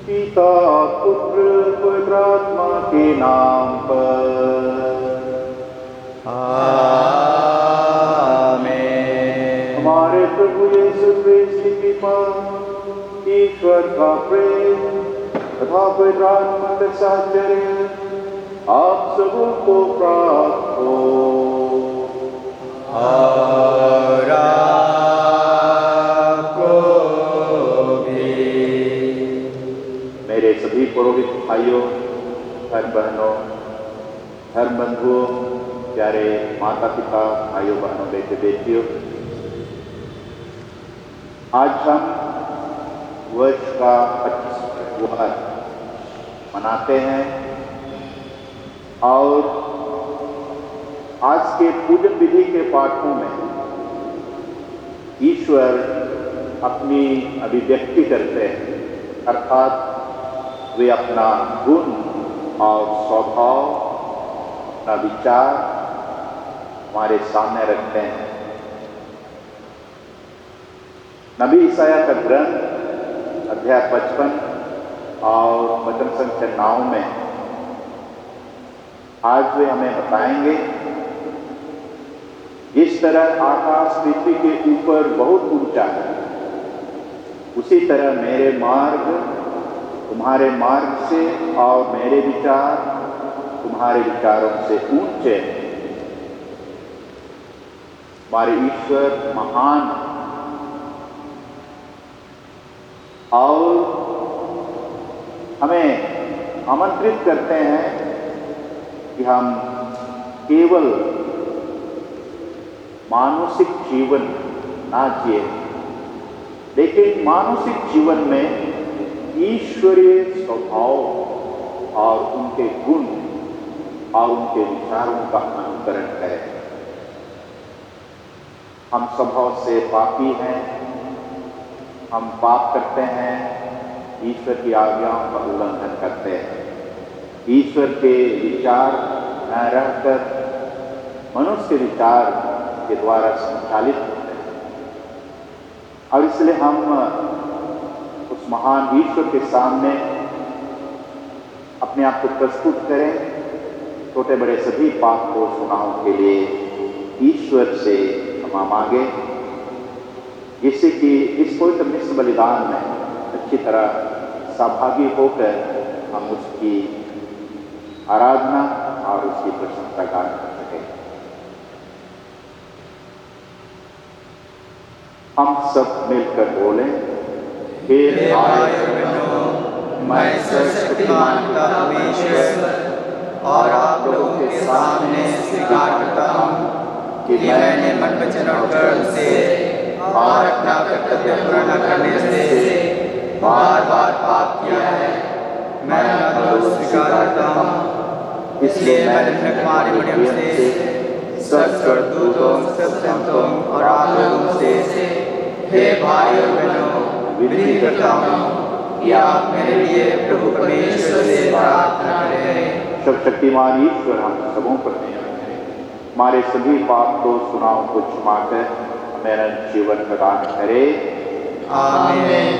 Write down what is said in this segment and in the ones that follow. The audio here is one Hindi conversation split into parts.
पिता पुत्र पवित्र आत्मा के नाम पर आमीन। हमारे प्रभु यीशु मसीह की कृपा, ईश्वर का प्रेम तथा पवित्र आत्मा का साहचर्य आप सबों को प्राप्त हो। और आपको भी। मेरे सभी पुरोहित भाइयों, धर्म बहनों, धर्म बंधुओं, प्यारे माता पिता, भाइयों बहनों, बेटे बेटियों, आज हम वर्ष का 25वां मनाते हैं और आज के पूजन विधि के पाठों में ईश्वर अपनी अभिव्यक्ति करते हैं, अर्थात वे अपना गुण और स्वभाव, अपना विचार हमारे सामने रखते हैं। नबी ईसाया का ग्रंथ अध्याय 55 और वचन संख्या 9 में आज वे हमें बताएंगे, जिस तरह आकाश पृथ्वी के ऊपर बहुत ऊंचा है, उसी तरह मेरे मार्ग तुम्हारे मार्ग से और मेरे विचार तुम्हारे विचारों से ऊंचे हैं। हमारे ईश्वर महान और हमें आमंत्रित करते हैं कि हम केवल मानसिक जीवन ना जिए, लेकिन मानसिक जीवन में ईश्वरीय स्वभाव और उनके गुण और उनके विचारों का अनुकरण करें। हम स्वभाव से पापी हैं, हम पाप करते हैं, ईश्वर की आज्ञाओं का उल्लंघन करते हैं, ईश्वर के विचार न रहकर मनुष्य विचार के द्वारा संचालित होते हैं। और इसलिए हम उस महान ईश्वर के सामने अपने आप को प्रस्तुत करें, छोटे बड़े सभी पाप को गुनाहों के लिए ईश्वर से क्षमा मांगे, जिससे कि इस पवित्र मिश्र बलिदान में अच्छी तरह सहभागी होकर हम उसकी आराधना और उसकी प्रशंसा कर सकें। हम सब मिलकर बोलें, हे भाई बहनों, मैं सर्वशक्तिमान का परमेश्वर और आप लोगों के सामने स्वीकार करता हूँ कि मैंने मन वचन और कर्म से और अपना कर्तव्य पूरा न करने से बार बार पाप किया है। मैं अपना दोष स्वीकार करता हूँ, इसलिए मैंने तुम्हारी मरियम से सब स्वर्गदूतों, सब संतों और आप लोगों से हे भाई और बहनों विनती करता हूँ कि आप मेरे लिए प्रभु परमेश्वर से प्रार्थना करें। सर्वशक्तिमान ईश्वर हम सबों पर दया करें, हमारे सभी पाप को गुनाहों को क्षमा कर हमें जीवन प्रदान करे। आमीन।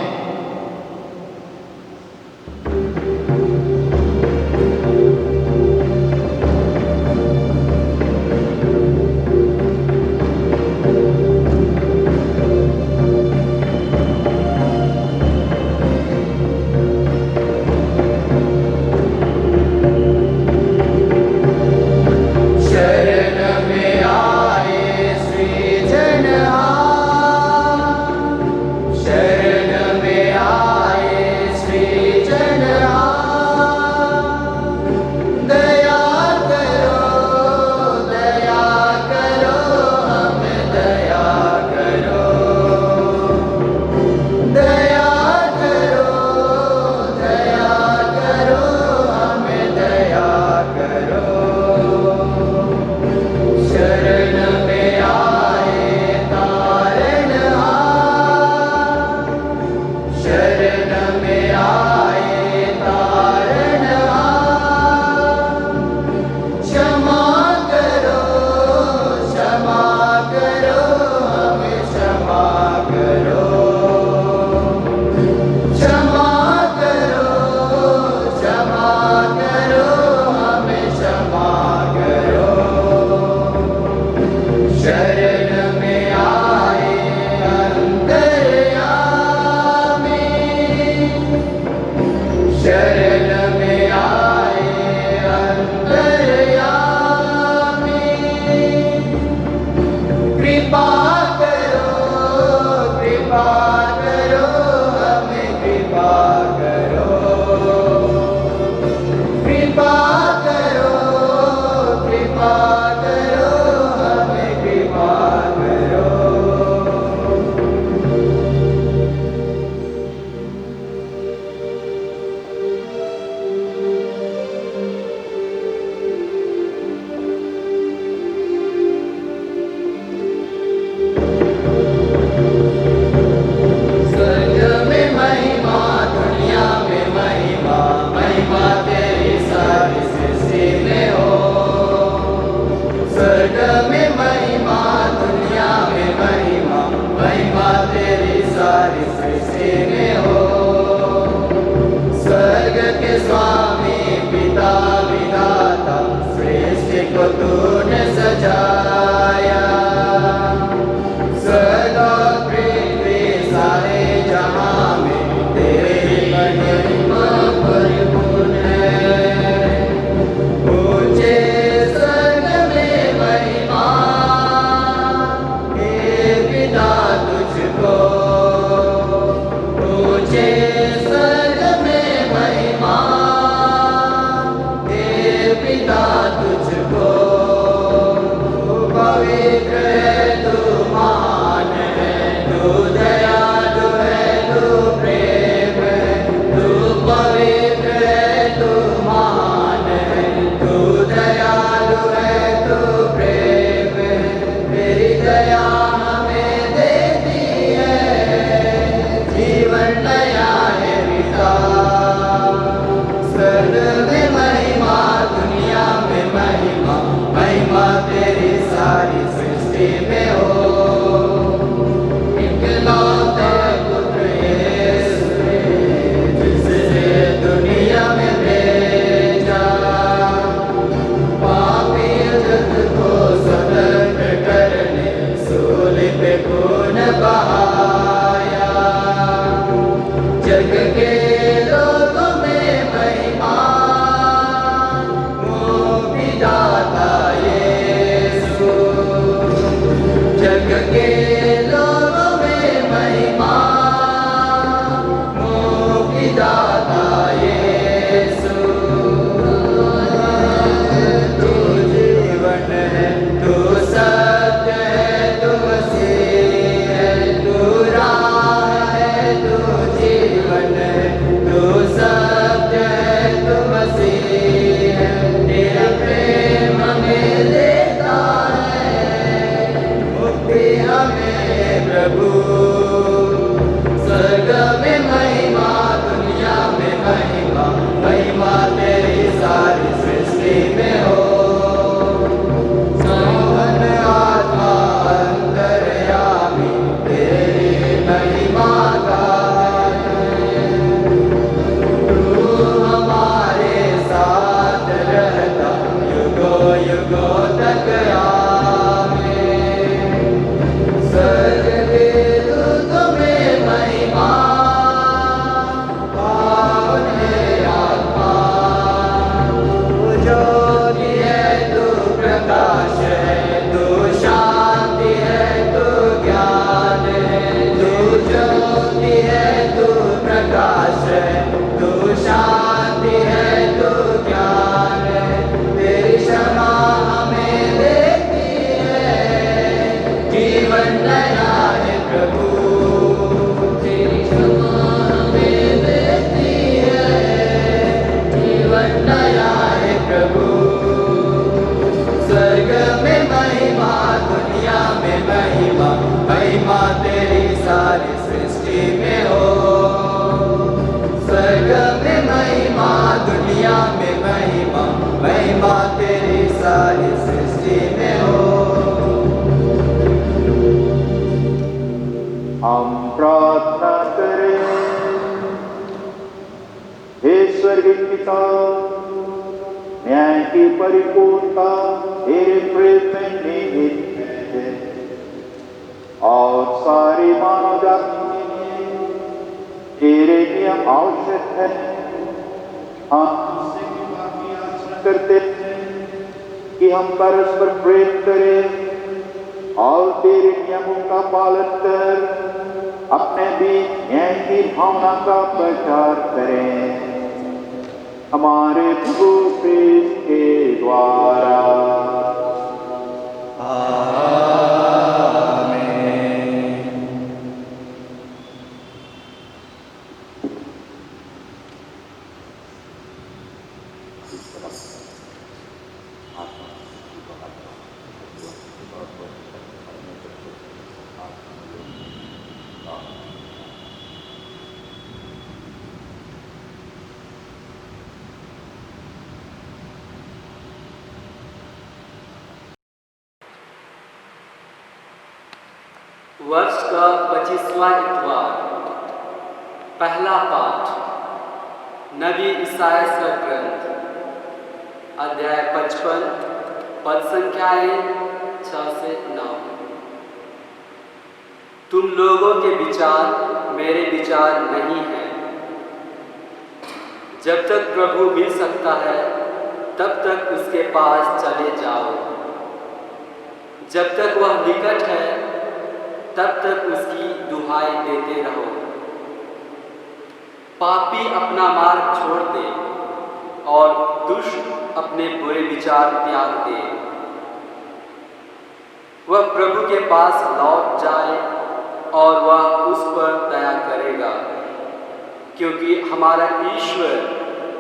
शरण में शरण में आए अंतर्यामी, कृपा करो हमें कृपा करो, कृपा करो हमें कृपा करो। स्वामी पिता विधाता सृष्टि को तूने सजाया, स्वर्ग और पृथ्वी सारे जहां में तेरी महिमा परिपूर्ण है। ऊंचे स्वर्ग में महिमा हे पिता तुझको, ऊंचे पिता तुझको, पवित्र है तू, महान है तू, दयालु है तू, प्रेम है तू, पवित्र है तू, महान है तू, दयालु है तू, प्रेम है। तेरी दया हमें देती है, जीवन नया है पिता। स्वर्ग में महिमा, दुनिया में महिमा, महिमा तेरी सारी सृष्टि में हो। इकलौते पुत्र यीशु ने जिसे दुनिया में भेजा, पापी जगत को स्वतंत्र करने सूली पे खून बहाया। जग के लोगों में महिमा दाता यीशु, जग के लोगों में महिमा मुक्ति दाता यीशु। तू जीवन है, तू सत्य है, तू मसीह है, तू राह है, तू जीवन है, तू सत्य है, तू मसीह है। तेरा प्रेम हमें देता है मुक्ति हमें प्रभु। स्वर्ग में महिमा, दुनिया में महिमा, महिमा तेरी सारी सृष्टि में हो। मोहन आत्मा अंतर्यामी तेरी महिमा गाए, तू हमारे साथ रहता युगों युगों तक आवे। स्वर्ग के दूतों में महिमा, पावन है आत्मा। तू ज्योति है, तू प्रकाश है, तू शांति है, तू ज्ञान है। तू ज्योति है, तू प्रकाश है, तू शांति है, तू ज्ञान है। तेरी क्षमा हमें देती है, जीवन नया है प्रभु। तेरी क्षमा हमें देती है, जीवन नया है प्रभु। स्वर्ग में महिमा, दुनिया में महिमा, महिमा तेरी सारी सृष्टि में हो। स्वर्ग में महिमा, दुनिया में महिमा, महिमा तेरी सारी सृष्टि में हो। हम प्रार्थना करें। हे स्वर्गीय पिता, न्याय की परिपूर्णता तेरे प्रेम में निहित है और सारी मानव जाति के लिए तेरे नियम आवश्यक है। हम तुझसे कृपा की याचना करते हैं कि हम परस्पर प्रेम करें और तेरे नियमों का पालन कर अपने बीच न्याय की भावना का प्रचार करें, हमारे प्रभु क्रिस्त के द्वारा। वर्ष का 25वां इतवार। पहला पाठ नबी ईसाया का ग्रंथ, अध्याय 55, पद संख्याएं 6 से 9। तुम लोगों के विचार मेरे विचार नहीं हैं। जब तक प्रभु मिल सकता है तब तक उसके पास चले जाओ। जब तक वह निकट है तब तक उसकी दुहाई देते रहो। पापी अपना मार्ग छोड़ दे और दुष्ट अपने बुरे विचार त्याग दे। वह प्रभु के पास लौट जाए और वह उस पर दया करेगा, क्योंकि हमारा ईश्वर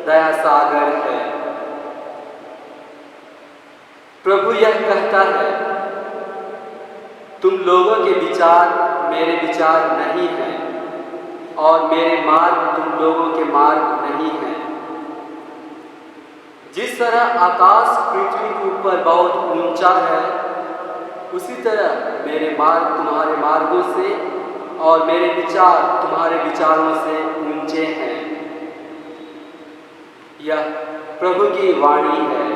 दया सागर है। प्रभु यह कहता है, तुम लोगों के विचार मेरे विचार नहीं हैं और मेरे मार्ग तुम लोगों के मार्ग नहीं हैं। जिस तरह आकाश पृथ्वी के ऊपर बहुत ऊंचा है, उसी तरह मेरे मार्ग तुम्हारे मार्गों से और मेरे विचार तुम्हारे विचारों से ऊंचे हैं। यह प्रभु की वाणी है।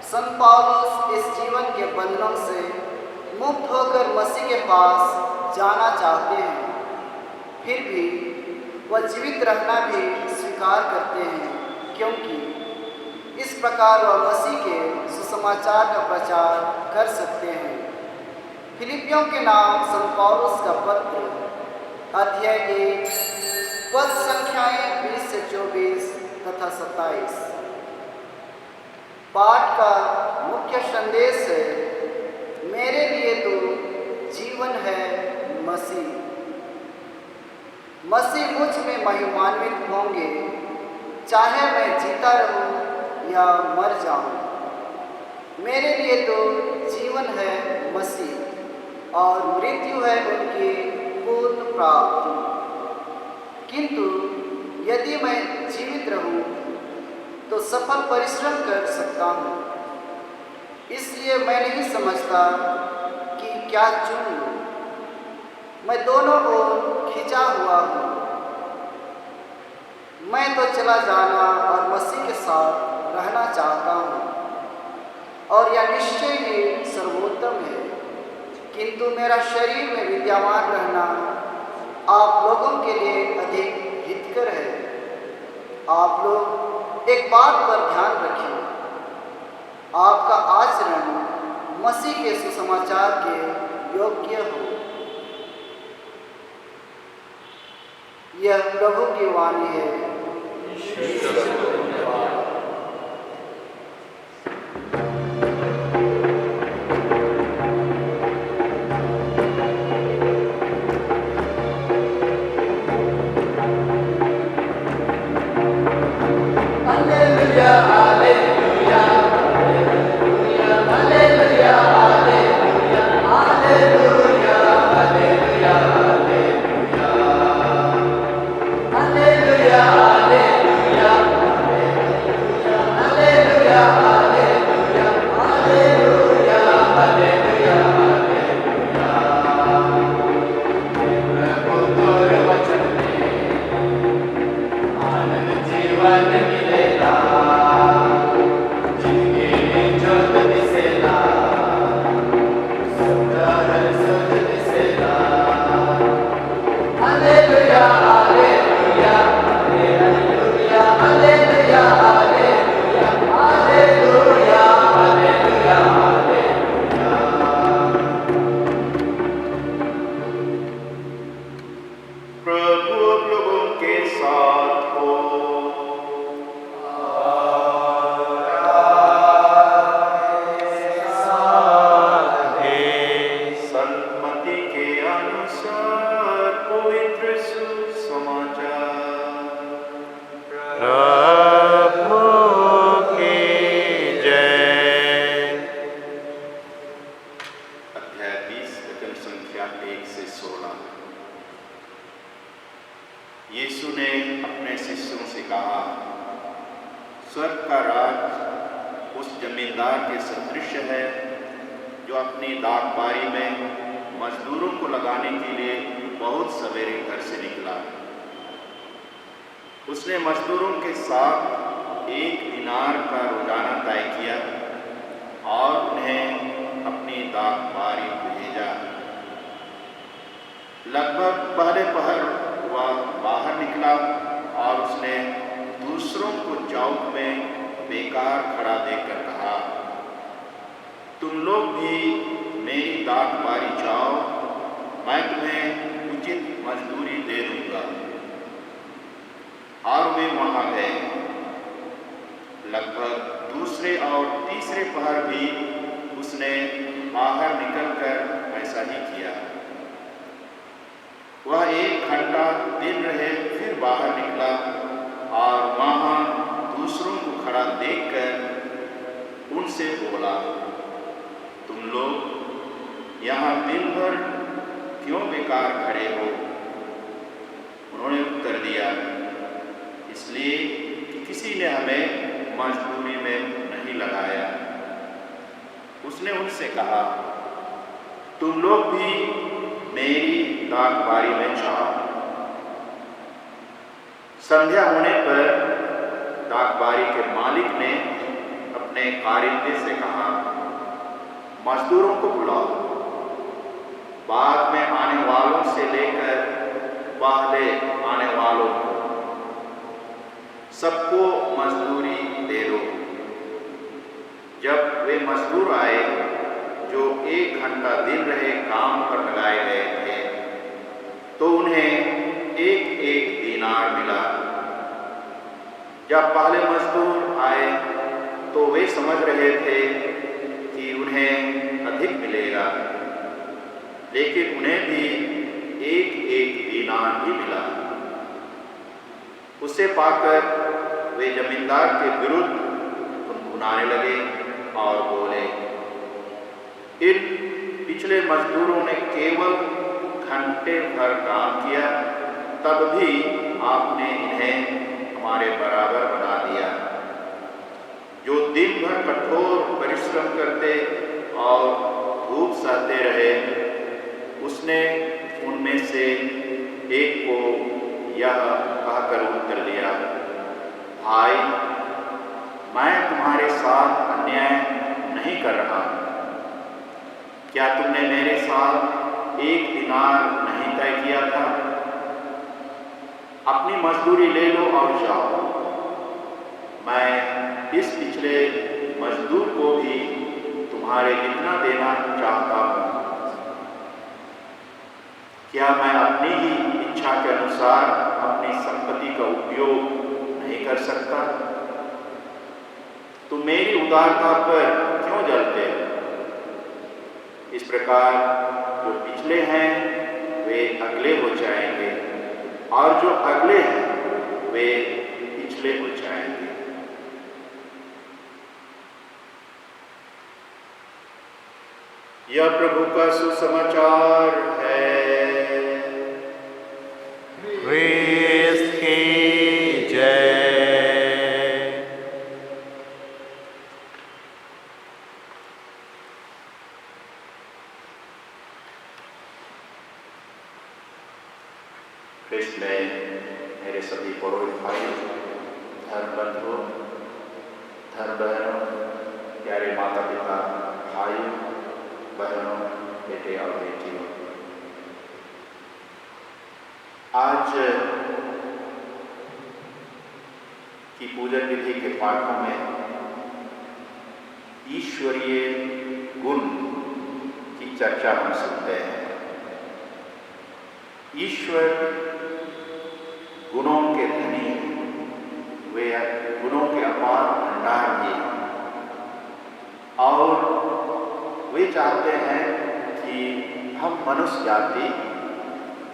संत पौलुस इस जीवन के बंधनों से मुक्त होकर मसीह के पास जाना चाहते हैं, फिर भी व जीवित रहना भी स्वीकार करते हैं, क्योंकि इस प्रकार वह मसीह के सुसमाचार का प्रचार कर सकते हैं। फिलिपियों के नाम संत पौलुस का पत्र, अध्याय 1, पद संख्याएं 20 से 24 तथा 27। पाठ का मुख्य संदेश है, मेरे लिए तो जीवन है मसीह। मसीह मुझ में महिमान्वित होंगे, चाहे मैं जीता रहूं या मर जाऊं। मेरे लिए तो जीवन है मसीह और मृत्यु है उनकी पूर्ण प्राप्ति। किंतु यदि मैं जीवित रहूं तो सफल परिश्रम कर सकता हूं। इसलिए मैं नहीं समझता कि क्या चुन लूं। मैं दोनों ओर खिंचा हुआ हूं। मैं तो चला जाना और मसीह के साथ रहना चाहता हूं, और यह निश्चय ही सर्वोत्तम है। किंतु मेरा शरीर में विद्यमान रहना आप लोगों के लिए अधिक हितकर है। आप लोग एक बात पर ध्यान रखिए, आपका आचरण मसीह के सुसमाचार के योग्य हो। यह प्रभु की वाणी है। यीशु ने अपने शिष्यों से कहा, स्वर्ग का राज उस जमींदार के सदृश है जो अपनी दाखबारी में मजदूरों को लगाने के लिए बहुत सवेरे घर से निकला। उसने मजदूरों के साथ 1 दिनार का रोजाना तय किया और उन्हें अपनी दाखबारी भेजा। लगभग पहले पहर वह बाहर निकला और उसने दूसरों को चौक में बेकार खड़ा देखकर कहा, तुम लोग भी मेरी दाखबारी जाओ, मैं तुम्हें उचित मजदूरी दे दूंगा। और वे वहां गए। लगभग दूसरे और तीसरे पहर भी उसने बाहर निकलकर ऐसा ही किया। वह 1 घंटा दिन रहे, फिर बाहर निकला और वहां दूसरों को खड़ा देखकर उनसे बोला, तुम लोग यहाँ दिन भर क्यों बेकार खड़े हो? उन्होंने उत्तर दिया, इसलिए कि किसी ने हमें मजदूरी में नहीं लगाया। उसने उनसे कहा, तुम लोग भी मेरी दाखबारी में जाओ। संध्या होने पर दाखबारी के मालिक ने अपने कारिंदे से कहा, मजदूरों को बुलाओ। बाद में आने वालों से लेकर पहले आने वालों को सबको मजदूरी दे दो। जब वे मजदूर आए जो 1 घंटा दिन रहे काम पर लगाए गए थे, तो उन्हें एक दीनार मिला। जब पहले मजदूर आए तो वे समझ रहे थे कि उन्हें अधिक मिलेगा, लेकिन उन्हें भी एक दीनार ही मिला। उसे पाकर वे जमींदार के विरुद्ध गुनगुनाने लगे और बोले, इन पिछले मजदूरों ने केवल घंटे भर काम किया, तब भी आपने इन्हें हमारे बराबर बना दिया। जो दिन भर कठोर परिश्रम करते और धूप सहते रहे, उसने उनमें से एक को यह कहकर उत्तर दिया, भाई, मैं तुम्हारे साथ अन्याय नहीं कर रहा। क्या तुमने मेरे साथ 1 दीनार नहीं तय किया था? अपनी मजदूरी ले लो और जाओ। मैं इस पिछले मजदूर को भी तुम्हारे जितना देना चाहता हूँ। क्या मैं अपनी ही इच्छा के अनुसार अपनी संपत्ति का उपयोग नहीं कर सकता? तुम मेरी उदारता पर क्यों जलते हो? इस प्रकार जो पिछले हैं वे अगले हो जाएंगे, और जो अगले हैं वे पिछले हो जाएंगे। यह प्रभु का सुसमाचार है। क्रिस्त की जय। ख्रिस्त में मेरे सभी पुरोहित भाइयों, धर्म बंधुओं, धर्म बहनों, प्यारे माता पिता, भाइयों बहनों, बेटे और बेटियों, आज की पूजन विधि के पाठों में ईश्वरीय गुण की चर्चा हम सुनते हैं। ईश्वर गुणों के धनी हैं, वे गुणों के अपार भंडार भी हैं, और वे चाहते हैं कि हम मनुष्य जाति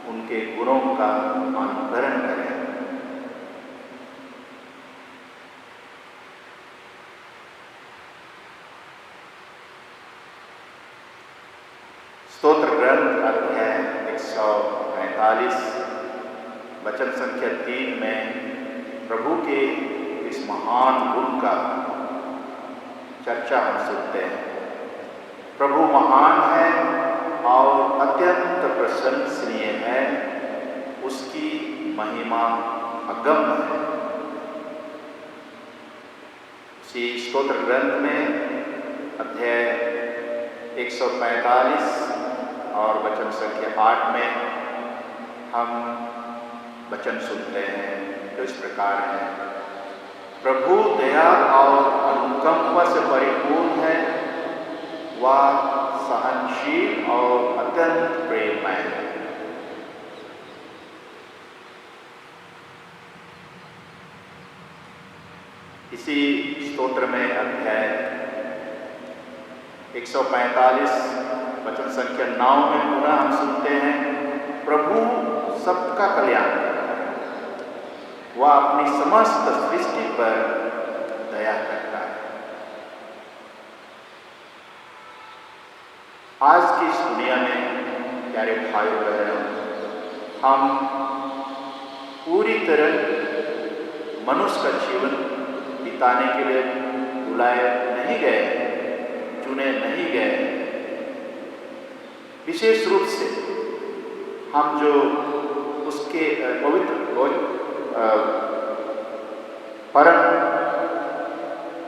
उनके गुणों का अनुकरण करें। स्तोत्र ग्रंथ अध्याय 145 वचन संख्या 3 में प्रभु के इस महान गुण का चर्चा हम सुनते हैं। प्रभु महान है और अत्यंत प्रशंसनीय है, उसकी महिमा अगम्य है। इसी स्तोत्र ग्रंथ में अध्याय 145 और वचन संख्या 8 में हम वचन सुनते हैं जो इस प्रकार है, प्रभु दया और अनुकंपा से परिपूर्ण है, वह सहनशील और अत्यंत प्रेममय है। इसी स्तोत्र में अध्याय 145 वचन संख्या 9 में पुनः हम सुनते हैं, प्रभु सबका कल्याण करता है, वह अपनी समस्त सृष्टि पर दया करता है। आज की इस दुनिया में प्यारे भाइयों बहनों, हम पूरी तरह मनुष्य का जीवन बिताने के लिए बुलाए नहीं गए, चुने नहीं गए। विशेष रूप से हम जो उसके पवित्र परम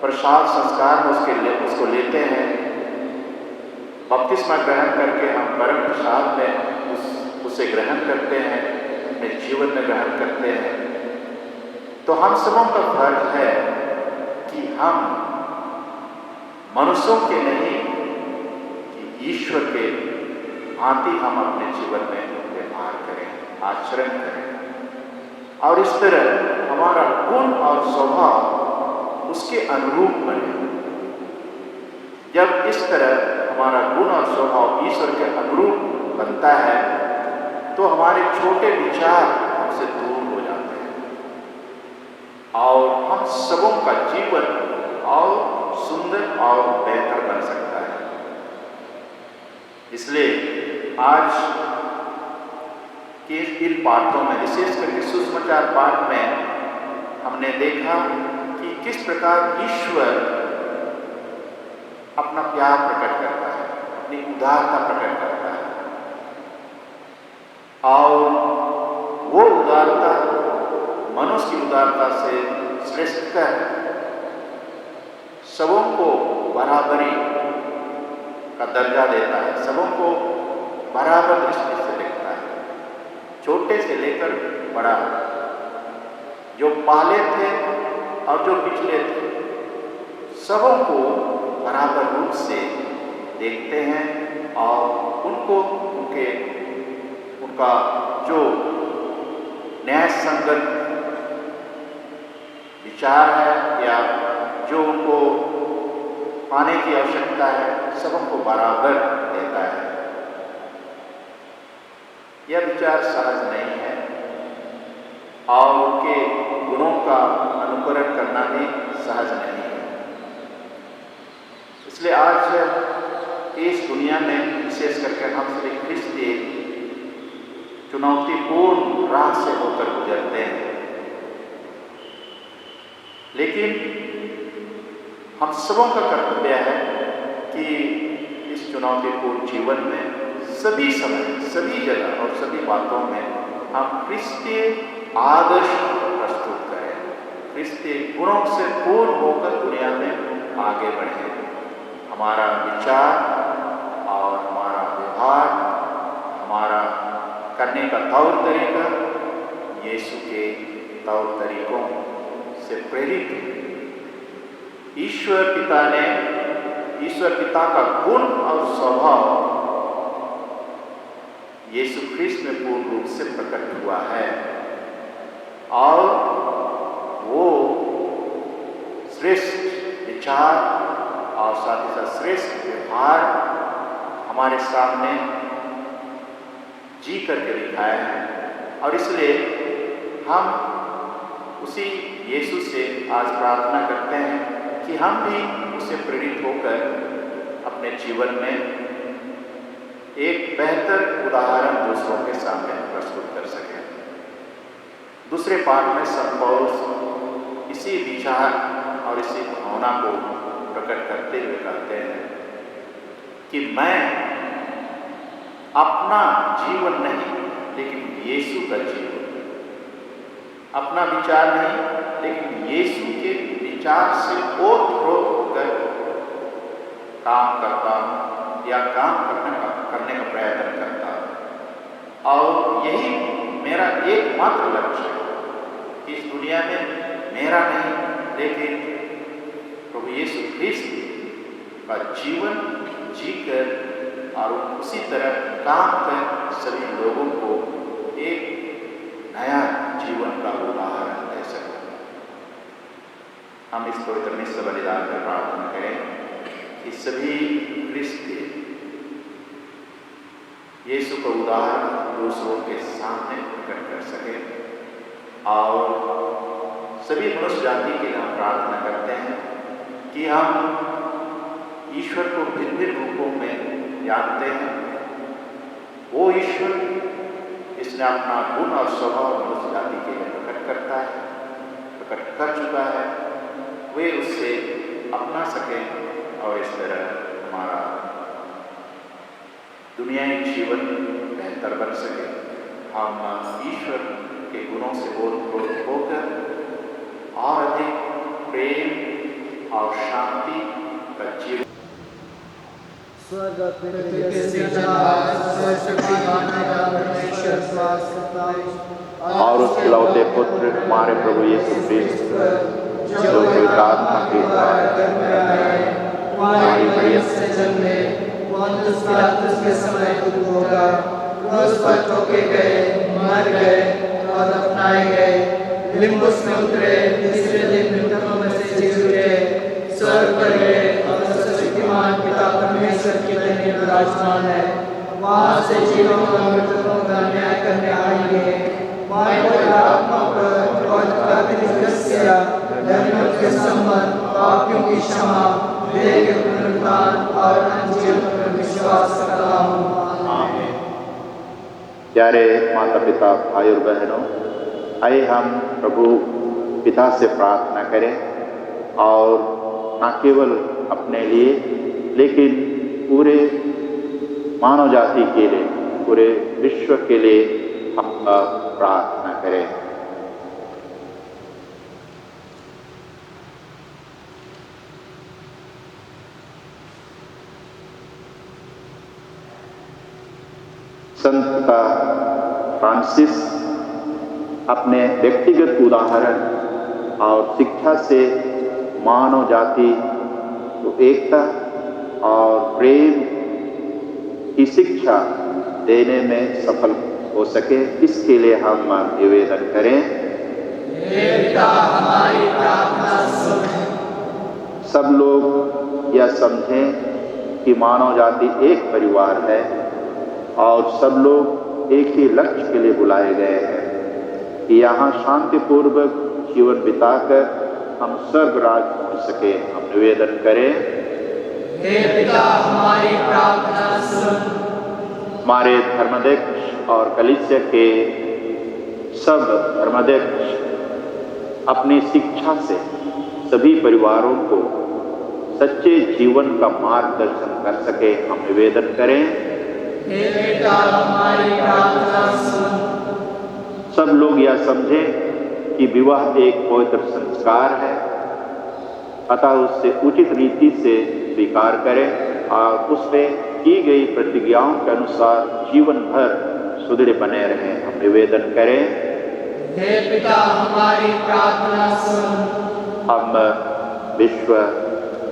प्रसाद संस्कार में उसको लेते हैं, बपतिस्मा ग्रहण करके हम परम प्रसाद में उसे ग्रहण करते हैं, अपने जीवन में ग्रहण करते हैं, तो हम सबों का फर्ज है कि हम मनुष्यों के नहीं कि ईश्वर के भांति हम अपने जीवन में व्यवहार करें, आचरण करें, और इस तरह हमारा गुण और स्वभाव उसके अनुरूप बने। जब इस तरह हमारा गुण और स्वभाव ईश्वर के अनुरूप बनता है तो हमारे छोटे विचार हमसे दूर हो जाते हैं और हम सबों का जीवन और सुंदर और बेहतर बन सकता है। इसलिए आज के इन पाठों में, विशेष करके सुसमाचार पाठ में, हमने देखा कि किस प्रकार ईश्वर अपना प्यार प्रकट करता है, अपनी उदारता प्रकट करता है, और वो उदारता मनुष्य की उदारता से श्रेष्ठ कर सबों को बराबरी का दर्जा देता है, सबों को बराबर दृष्टि से देखता है, छोटे से लेकर बड़ा, जो पहले थे और जो पिछले थे, सबों को बराबर रूप से देखते हैं और उनको उनका जो न्याय संगत विचार है या जो उनको पाने की आवश्यकता है, सबों को बराबर देता है। यह विचार सहज नहीं है और उनके गुणों का अनुकरण करना भी सहज नहीं है। इसलिए आज इस दुनिया में विशेष करके हम सभी ख्रिस्ती चुनौतीपूर्ण राह से होकर गुजरते हैं, लेकिन हम सबों का कर्तव्य है कि इस चुनौतीपूर्ण जीवन में सभी समय, सभी जगह और सभी बातों में हम क्रिस्तीय आदर्श प्रस्तुत करें, क्रिस्तीय गुणों से पूर्ण होकर दुनिया में आगे बढ़ें। हमारा विचार और हमारा व्यवहार, हमारा करने का तौर तरीका यीशु के तौर तरीकों से प्रेरित है। ईश्वर पिता का गुण और स्वभाव यीशु ख्रीस्त में पूर्ण रूप से प्रकट हुआ है और वो श्रेष्ठ विचार और साथ ही साथ श्रेष्ठ व्यवहार हमारे सामने जी करके दिखाया है। और इसलिए हम उसी यीशु से आज प्रार्थना करते हैं कि हम भी उससे प्रेरित होकर अपने जीवन में एक बेहतर उदाहरण दूसरों के सामने प्रस्तुत कर सकें। दूसरे पाठ में संत पौलुस इसी विचार और इसी भावना को प्रकट करते हुए कहते हैं कि मैं अपना जीवन नहीं लेकिन यीशु का जीवन, अपना विचार नहीं लेकिन यीशु के विचार से ओत-प्रोत होकर काम करता हूँ या काम करने का प्रयत्न करता हूँ। और यही मेरा एकमात्र लक्ष्य है कि इस दुनिया में मेरा नहीं लेकिन प्रभु यीशु ख्रीस्त का जीवन जीकर और उसी तरह काम कर सभी लोगों को एक नया जीवन का उदाहरण दे सकें। हम इस पवित्र निस्स बलिदान में प्रार्थना करें कि सभी ख्रिस्ती यीशु का उदाहरण दूसरों के सामने प्रकट कर सके और सभी मनुष्य जाति के लिए हम प्रार्थना करते हैं कि हम ईश्वर को भिन्न भिन्न रूपों में जानते हैं। वो ईश्वर इसने अपना गुण और स्वभाव मनुष्य जाति के लिए प्रकट करता है, प्रकट कर चुका है, वे उससे अपना सकें और इस तरह हमारा दुनियाई जीवन बेहतर बन सके। हम ईश्वर के गुणों से ओत-प्रोत होकर और अधिक प्रेम और शांति का जीवन। स्वर्ग और पृथ्वी के सृजनहार सर्वशक्तिमान पिता परमेश्वर श्वास करता है और उसके लौते पुत्र हमारे प्रभु यीशु ख्रिस्त जो पवित्र आत्मा के द्वारा गर्भ में आए कुंवारी मरियम से जन्मे पोंतुस पिलातुस के समय दुख होगा क्रूस पर ठोके गए मर गए और दफनाए गए लिम्बुस में उतरे तीसरे दिन मृतकों में से जी उठे स्वर्ग पर गए और सर्वशक्तिमान पिता परमेश्वर के दाहिने विराजमान है वहाँ से जीवों और मृतकों का न्याय करने आएंगे आत्माओं पर और धर्मियों के संबंध पापियों की क्षमा देह के पुनरुत्थान और अनंत जीवन पर विश्वास करता हूँ आमीन। प्यारे माता पिता भाई और बहनों, आइए हम प्रभु पिता से प्रार्थना करें और न केवल अपने लिए लेकिन पूरे मानव जाति के लिए, पूरे विश्व के लिए हम प्रार्थना करें। संत पिता फ्रांसिस अपने व्यक्तिगत उदाहरण और शिक्षा से मानव जाति को एकता और प्रेम की शिक्षा देने में सफल हो सके, इसके लिए हम निवेदन करें। हे पिता हमारी प्रार्थना सुन। सब लोग यह समझें कि मानव जाति एक परिवार है और सब लोग एक ही लक्ष्य के लिए बुलाए गए हैं कि यहाँ शांतिपूर्वक जीवन बिताकर हम स्वर्गराज पहुँच सके। हम निवेदन करें। हे पिता हमारी प्रार्थना सुन। हमारे धर्माध्यक्ष और कलीसिया के सब धर्माध्यक्ष अपनी शिक्षा से सभी परिवारों को सच्चे जीवन का मार्गदर्शन कर सके। हम निवेदन करें। हे पिता हमारी प्रार्थना सुन। सब लोग यह समझें कि विवाह एक पवित्र संस्कार है, अतः उससे उचित रीति से स्वीकार करें और उसमें की गई प्रतिज्ञाओं के अनुसार जीवन भर सुदृढ़ बने रहें। हम निवेदन करें। हे पिता हमारी प्रार्थना सुन। हम विश्व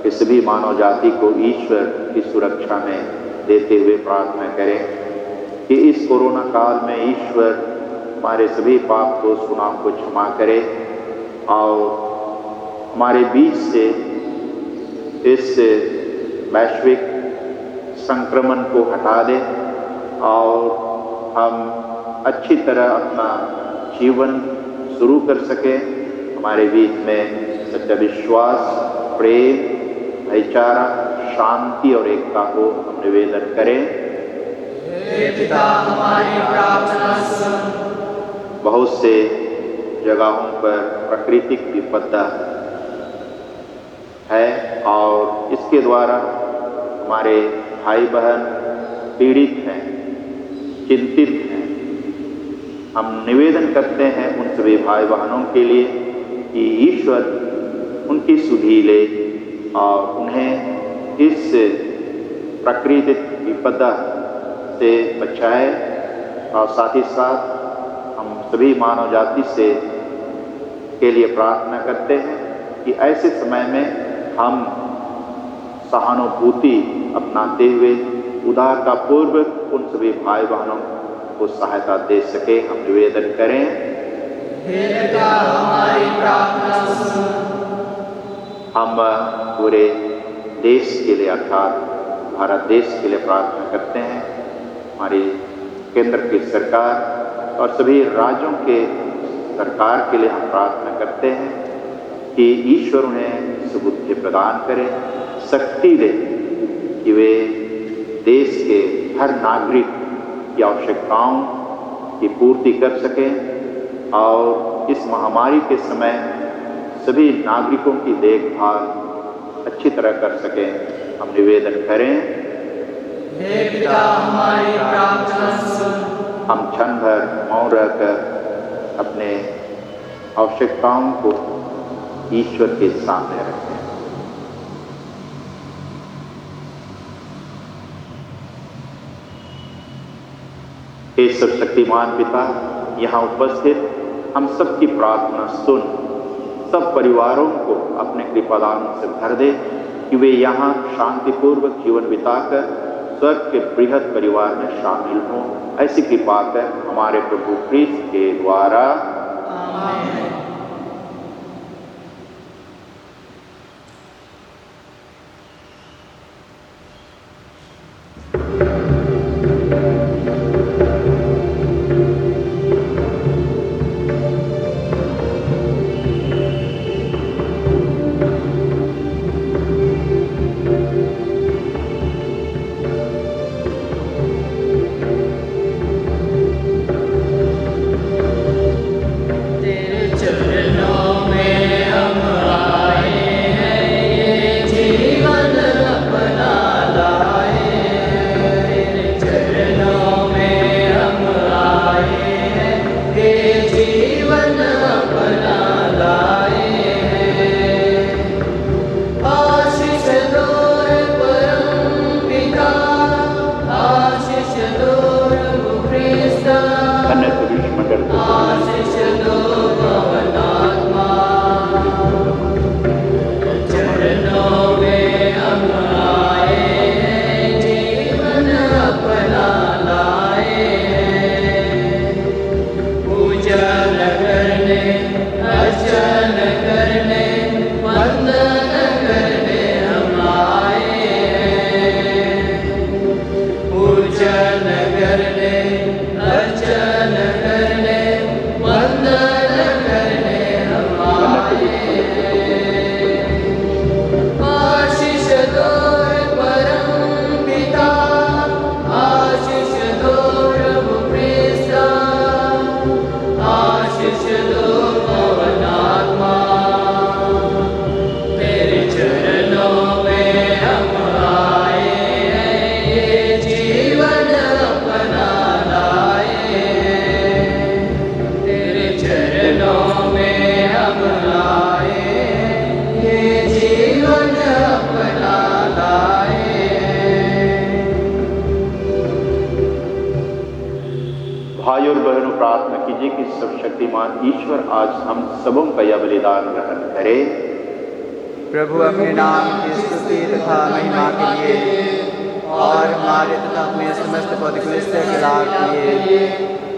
के सभी मानव जाति को ईश्वर की सुरक्षा में देते हुए प्रार्थना करें कि इस कोरोना काल में ईश्वर हमारे सभी पाप दोष गुनाहों को क्षमा करे और हमारे बीच से इस वैश्विक संक्रमण को हटा दे और हम अच्छी तरह अपना जीवन शुरू कर सके। हमारे बीच में सच्चा विश्वास, प्रेम, भाईचारा, शांति और एकता हो। हम निवेदन करें। हे पिता हमारी प्रार्थना सुन। बहुत से जगहों पर प्राकृतिक विपदा है और इसके द्वारा हमारे भाई बहन पीड़ित हैं, चिंतित हैं। हम निवेदन करते हैं उन सभी भाई बहनों के लिए कि ईश्वर उनकी सुधि ले और उन्हें इस प्राकृतिक विपदा से बचाए और साथ ही साथ हम सभी मानव जाति से के लिए प्रार्थना करते हैं कि ऐसे समय में हम सहानुभूति अपनाते हुए उदारता पूर्वक उन सभी भाई बहनों को सहायता दे सके। हम निवेदन करें। हे पिता हमारी प्रार्थना सुन। हम पूरे देश के लिए अर्थात भारत देश के लिए प्रार्थना करते हैं। हमारी केंद्र की सरकार और सभी राज्यों के सरकार के लिए हम प्रार्थना करते हैं कि ईश्वर उन्हें सुबुद्धि प्रदान करे, शक्ति दे कि वे देश के हर नागरिक की आवश्यकताओं की पूर्ति कर सकें और इस महामारी के समय सभी नागरिकों की देखभाल अच्छी तरह कर सकें। हम निवेदन करें। हे पिता हमारी प्रार्थना सुन। हम क्षण भर मौन रहकर अपने आवश्यकताओं को ईश्वर के सामने रखें। हे सर्वशक्तिमान पिता, यहाँ उपस्थित हम सबकी प्रार्थना सुन, सब परिवारों को अपने कृपादान से भर दे कि वे यहाँ शांतिपूर्वक जीवन बिताकर स्वर्ग के बृहद परिवार में शामिल हों। ऐसी कृपा कर हमारे प्रभु क्रिस्त के द्वारा। आमीन। भाई और बहनों, प्रार्थना कीजिए कि सर्वशक्तिमान ईश्वर आज हम सबों का यह बलिदान ग्रहण करे। प्रभु अपने नाम की स्तुति तथा महिमा के लिए और हमारे तथा अपने समस्त पौधिकृत्य के लाभ के लिए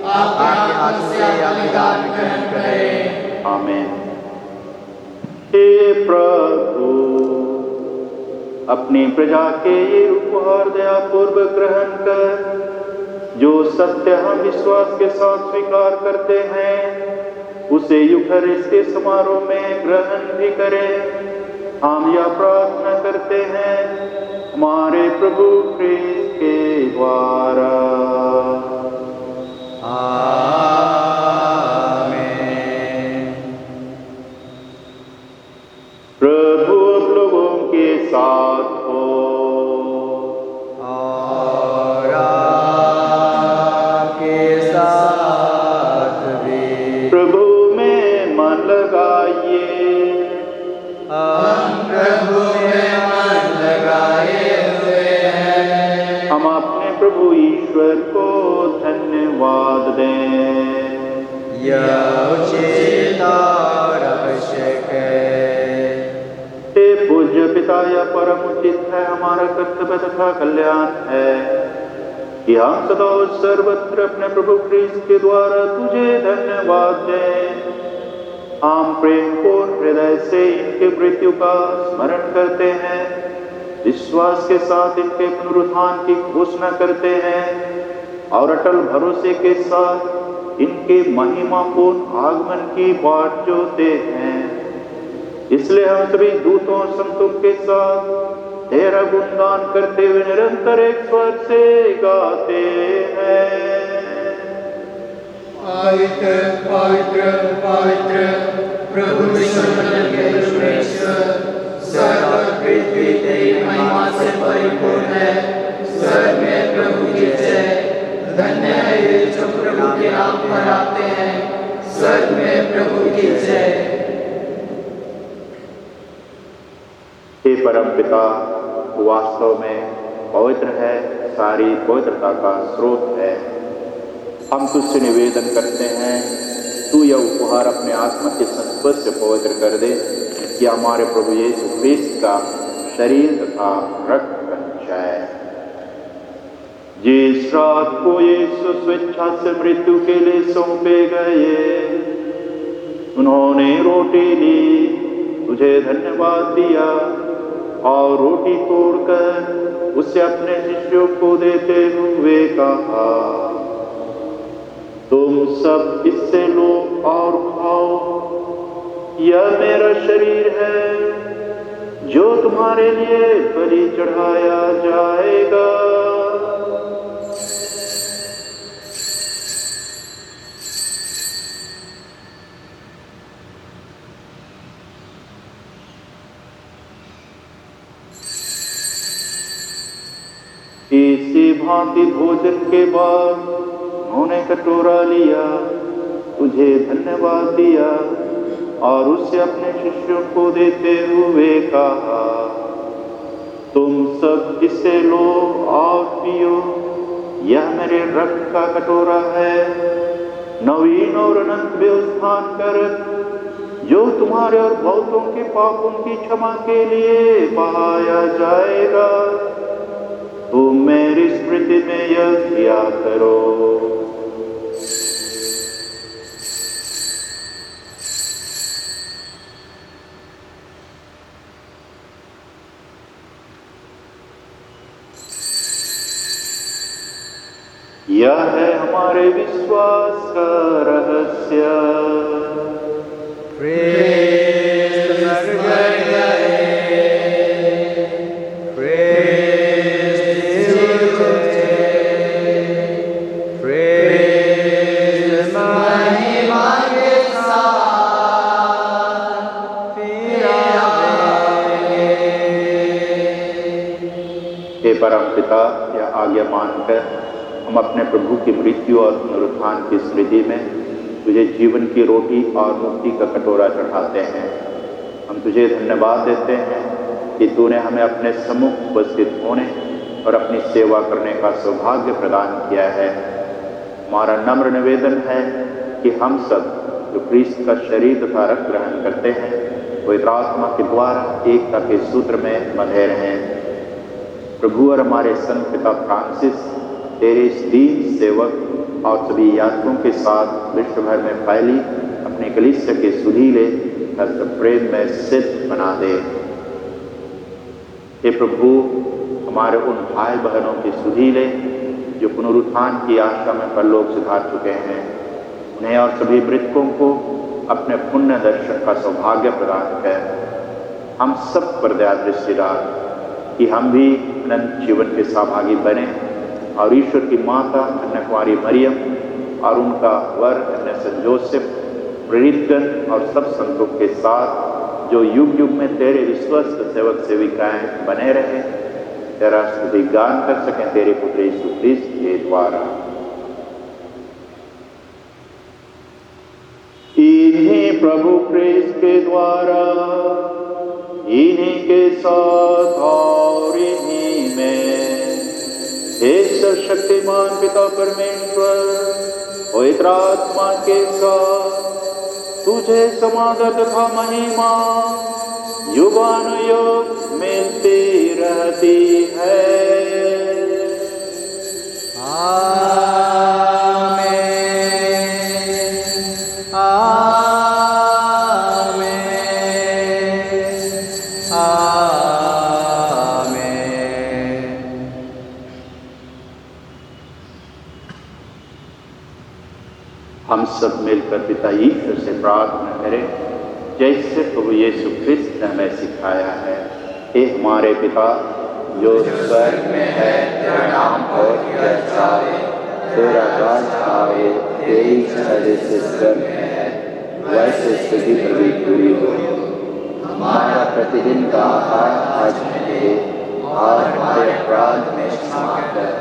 आपके हाथों से आपके दान ग्रहण करें। आमीन। हे प्रभु, अपनी प्रजा के ये उपहार दयापूर्वक ग्रहण कर, जो सत्य हम विश्वास के साथ स्वीकार करते हैं, उसे यूखरिस्ट के समारोह में ग्रहण भी करें। हम यह प्रार्थना करते हैं हमारे प्रभु क्रिस्त के द्वारा। आमीन। प्रभु आप लोगों के साथ हो और आपके साथ भी। प्रभु में मन लगाइए। हम प्रभु में मन लगाए हुए हैं। हम अपने प्रभु ईश्वर को धन्यवाद दें। यह उचित और आवश्यक है। हे पूज्य पिता, यह परम उचित है, हमारा कर्तव्य तथा कल्याण है कि हम सदा और सर्वत्र अपने प्रभु क्रिस्त के द्वारा तुझे धन्यवाद दें। हम प्रेम पूर्ण हृदय से इनके मृत्यु का स्मरण करते हैं, विश्वास के साथ इनके पुनरुत्थान की घोषणा करते हैं और अटल भरोसे के साथ इनके महिमापूर्ण आगमन की बाट जोते हैं। इसलिए हम सभी दूतों और संतों के साथ तेरा गुणगान करते हुए निरंतर एक स्वर से गाते हैं। पवित्र पवित्र पवित्र प्रभु विश्वमंडल के परमेश्वर, स्वर्ग और पृथ्वी तेरी महिमा से परिपूर्ण है। स्वर्ग में प्रभु की जय। धन्य है ये जो प्रभु के नाम पर आते हैं। स्वर्ग में प्रभु की जय। हे परम पिता, तू वास्तव में पवित्र है, सारी पवित्रता का स्रोत है। हम तुझसे निवेदन करते हैं, तू यह उपहार अपने आत्मा के संस्पर्श से पवित्र कर दे कि हमारे प्रभु यीशु ख्रीस्त का शरीर तथा रक्त बन जाए। जिस रात को यीशु स्वेच्छा से मृत्यु के लिए सौंपे गए, उन्होंने रोटी ली, तुझे धन्यवाद दिया और रोटी तोड़कर उसे अपने शिष्यों को देते हुए कहा, तुम सब इससे लो और खाओ, यह मेरा शरीर है जो तुम्हारे लिए बलि चढ़ाया जाएगा। इसी भांति भोजन के बाद उन्होंने कटोरा लिया, तुझे धन्यवाद दिया और उससे अपने शिष्यों को देते हुए कहा, तुम सब इससे लो और पियो, यह मेरे रक्त का कटोरा है, नवीन और अनंत व्यवस्थान कर, जो तुम्हारे और बहुतों के पापों की क्षमा के लिए बहाया जाएगा। तुम मेरी स्मृति में यह किया करो। यह है हमारे विश्वास का रहस्य। परमपिता, यह आज्ञा मानकर हम अपने प्रभु की मृत्यु और पुनरुत्थान की स्मृति में तुझे जीवन की रोटी और मुक्ति का कटोरा चढ़ाते हैं। हम तुझे धन्यवाद देते हैं कि तूने हमें अपने सम्मुख उपस्थित होने और अपनी सेवा करने का सौभाग्य प्रदान किया है। हमारा नम्र निवेदन है कि हम सब जो क्रिस्त का शरीर तथा रक्त ग्रहण करते हैं, पवित्र आत्मा के द्वारा एकता के सूत्र में बंधे रहें। प्रभु और हमारे संत पिता फ्रांसिस तेरे इस दीन सेवक और सभी यात्रियों के साथ विश्व भर में फैली अपनी कलीसिया के सुधीले हस्त प्रेम में सिद्ध बना दे। हे प्रभु, हमारे उन भाई बहनों के सुधीले जो पुनरुत्थान की आशा में परलोक सिधार चुके हैं, उन्हें और सभी मृतकों को अपने पुण्य दर्शन का सौभाग्य प्रदान कर हम सब पर दया दृष्टि डाल कि हम भी अनंत जीवन के सहभागी बने और ईश्वर की माता अन्य कुमारी मरियम और उनका वर अन्य संत जोसेफ, प्रेरितगण और सब संतों के साथ जो युग युग में तेरे विश्वस्त सेवक सेविकाएं बने रहे, तेरा स्तुति गान कर सकें तेरे पुत्र यीशु ख्रीस्त के द्वारा। इन्हीं प्रभु ख्रीस्त के द्वारा, इन्हीं के साथ और इन्हीं में हे सर्वशक्तिमान पिता परमेश्वर पवित्र आत्मा के साथ तुझे समादर तथा महिमा युगानुयुग मिलती रहती है। हम सब मिलकर पिता ईश्वर से प्रार्थना करें, जैसे प्रभु यीशु ख्रीस्त ने हमें सिखाया है। हे हमारे पिता जो स्वर्ग में है, तेरा नाम पवित्र जाए, तेरा राज आए, तेरी इच्छा जैसे स्वर्ग में है वैसे पृथ्वी पर भी पूरी हो। हमारा प्रतिदिन का आहार आज हमें दे और हमारे अपराध में क्षमा कर,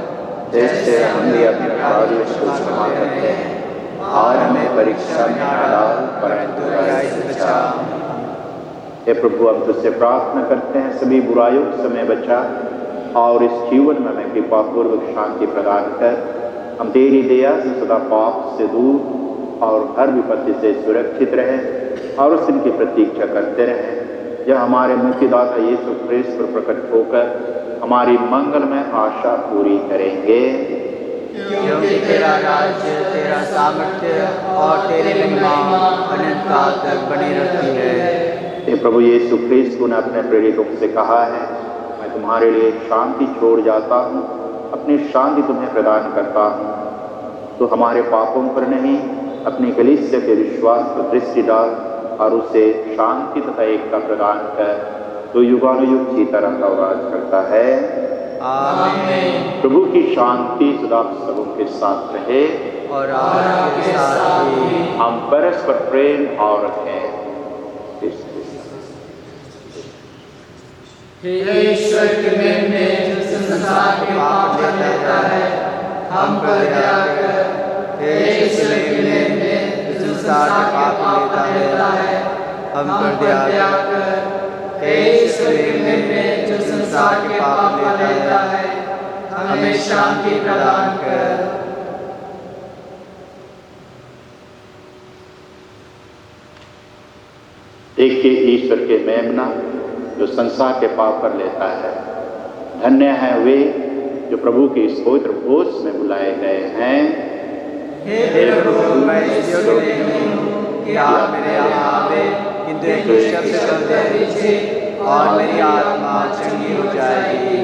जैसे हम भी अपने अपराधियों को क्षमा करते हैं, और हमें परीक्षा में न डाल परंतु बुराई से बचा। हे प्रभु, हम तुझसे प्रार्थना करते हैं सभी बुराइयों से हमें बचा और इस जीवन में हमें कृपापूर्वक शांति प्रदान कर हम तेरी दया से सदा पाप से दूर और हर विपत्ति से सुरक्षित रहें और उस दिन की प्रतीक्षा करते रहें जब हमारे मुक्तिदाता यीशु क्रिस्त पर प्रकट होकर हमारी मंगलमय आशा पूरी करेंगे। क्योंकि तेरा राज्य, तेरा सामर्थ्य और तेरी महिमा अनंत काल तक बनी रहती है। ये प्रभु यीशु क्रिस्त ने अपने प्रेरितों से कहा है, मैं तुम्हारे लिए शांति छोड़ जाता हूँ, अपनी शांति तुम्हें प्रदान करता हूँ। तो हमारे पापों पर नहीं, अपनी कलीसिया के विश्वास पर दृष्टि डाल और उसे शांति तथा एकता प्रदान कर, तो युगानुयुग जीता रहता और राज करता है। आमीन। प्रभु की शांति सदा सबों के साथ रहे और आपके साथ भी। हम परस्पर प्रेम और रखें। हे ईश्वर के मेमने जो संसार के पाप लेता है, हम पर दया कर। हे ईश्वर के मेमने जो संसार के पाप लेता है, हम पर दया कर। हे ईश्वर के मेमने जो संसार के पाप लेता है, हमें शांति प्रदान कर। एक के ईश्वर के मेमना जो संसार के पाप कर लेता है। धन्य है वे जो प्रभु के इस पवित्र भोज में बुलाए गए हैं। हे प्रभु, मैं इस योग्य नहीं हूँ कि आप मेरे यहाँ आवे, किंतु एक शब्द कह दीजिए और मेरी आत्मा चंगी हो जाएगी।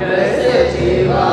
कैसे जीवा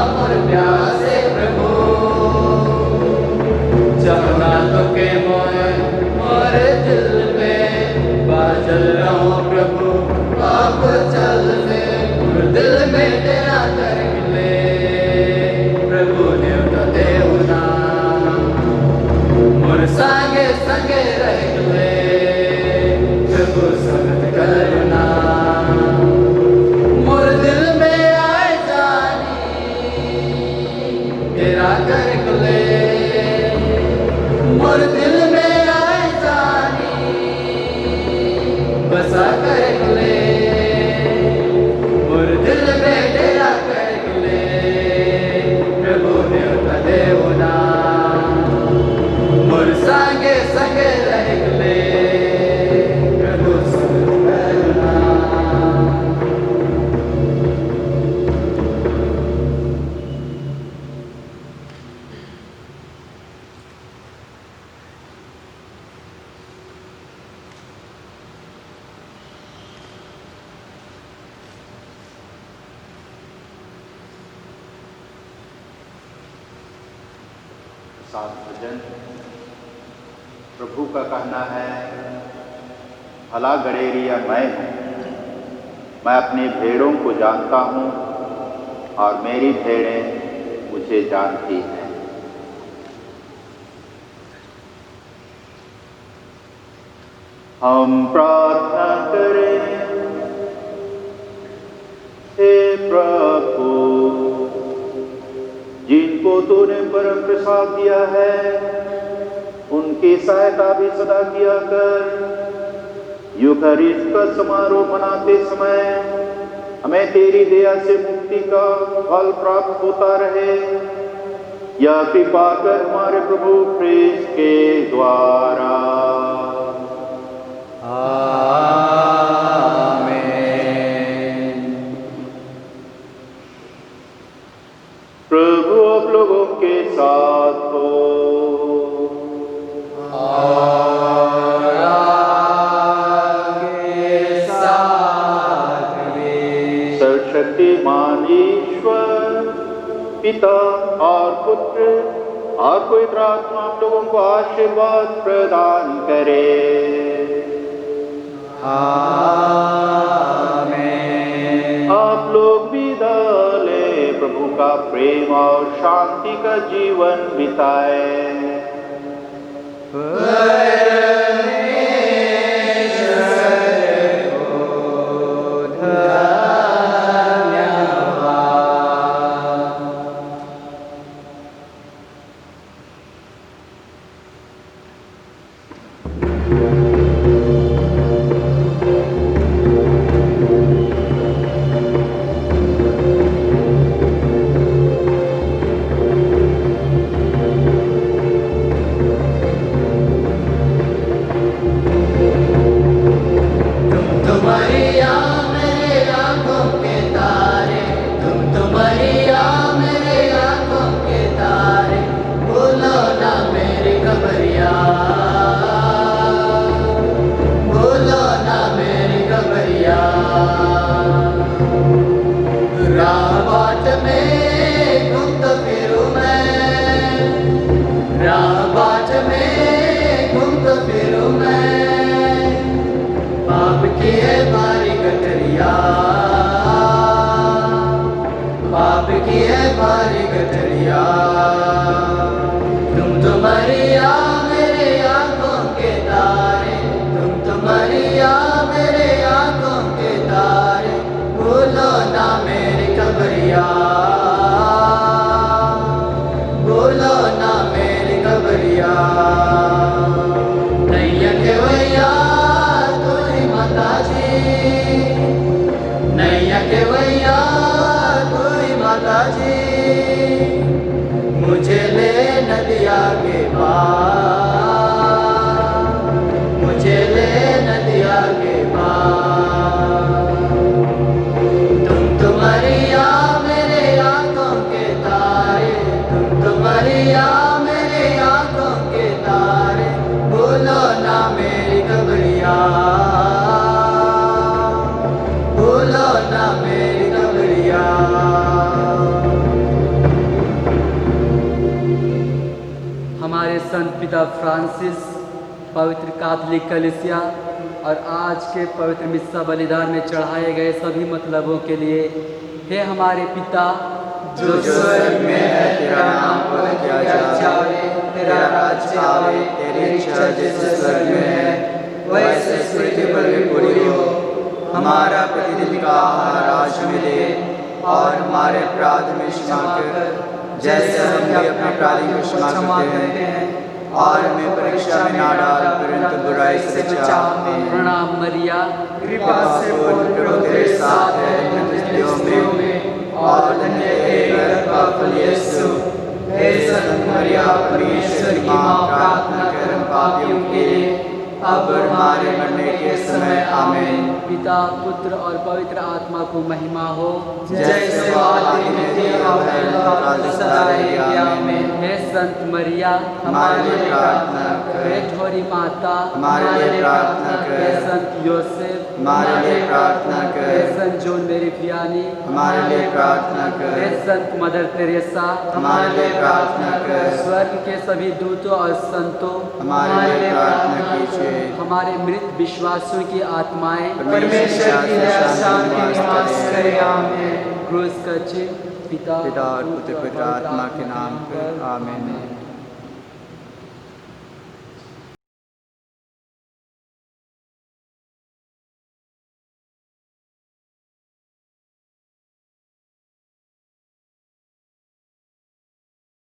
सात भजन। प्रभु का कहना है, भला गड़ेरिया मैं हूँ, मैं अपनी भेड़ों को जानता हूँ और मेरी भेड़ें मुझे जानती हैं। हम प्रार्थना करें। हे प्रभु, जिनको तूने परम प्रसाद दिया है, उनकी सहायता भी सदा किया कर। यूखरिस्ट का समारोह मनाते समय हमें तेरी दया से मुक्ति का फल प्राप्त होता रहे। यह कृपा कर हमारे प्रभु ख्रीस्त के द्वारा। आमीन। प्रभु आप लोगों के साथ हो और आपके साथ भी। सर्वशक्तिमान ईश्वर पिता और पुत्र और पवित्र आत्मा आप लोगों को आशीर्वाद प्रदान करे। आमीन। आप लोग विदा ले प्रभु का प्रेम और शांति का जीवन बिताए। मुझे ले नदिया के पार, मुझे ले नदिया के पार। तुम तुम्हारिया मेरे आंखों के तारे, तुम तुम्हारिया मेरे आंखों के तारे। भूलो ना मेरी खबरिया, भूलो ना मेरी खबरिया। हमारे संत पिता फ्रांसिस, पवित्र कैथोलिक कलीसिया और आज के पवित्र मिस्सा बलिदान में चढ़ाए गए सभी मतलबों के लिए, हे हमारे पिता जो स्वर्ग में है, तेरा नाम पवित्र किया जाए, तेरा राज्य आवे, तेरी इच्छा जैसे स्वर्ग में है वैसे पृथ्वी पर भी पूरी हो। हमारा प्रतिदिन का आहार आज हमें दे, और हमारे अपराध में क्षमा कर जैसे हम भी अपने अपराधी को क्षमा करते हैं, और हमें परीक्षा में ना डाल परंतु बुराई से बचा। प्रणाम मरिया, कृपा से पूर्ण प्रभु तेरे साथ है, स्त्रियों में और धन्य है गर्भ का फल यीशु। हे संत मरिया परमेश्वर की माँ, प्रार्थना कर हम पापियों के लिए अब और हमारे मरने के समय। आमीन। पिता, पुत्र और पवित्र आत्मा को महिमा हो, जैसे आदि में थी, अब है और सदा रहेगी। आमीन। हे संत मरिया हमारे लिए प्रार्थना हे करें। ठोरी माता हमारे लिए प्रार्थना हे करें। संत योसेफ हमारे लिए प्रार्थना हे करें। संत जोन मेरी पियानी हमारे लिए प्रार्थना हे करें। संत मदर तेरेसा हमारे लिए प्रार्थना करें। स्वर्ग के सभी दूतों और संतों हमारे लिए प्रार्थना कीजिए। हमारे मृत विश्वासों की आत्माएं परमेश्वर की दया शांति निवास करे। क्रूस का चिन्ह पिता पिता और पुत्र पवित्र आत्मा के नाम पर आमीन।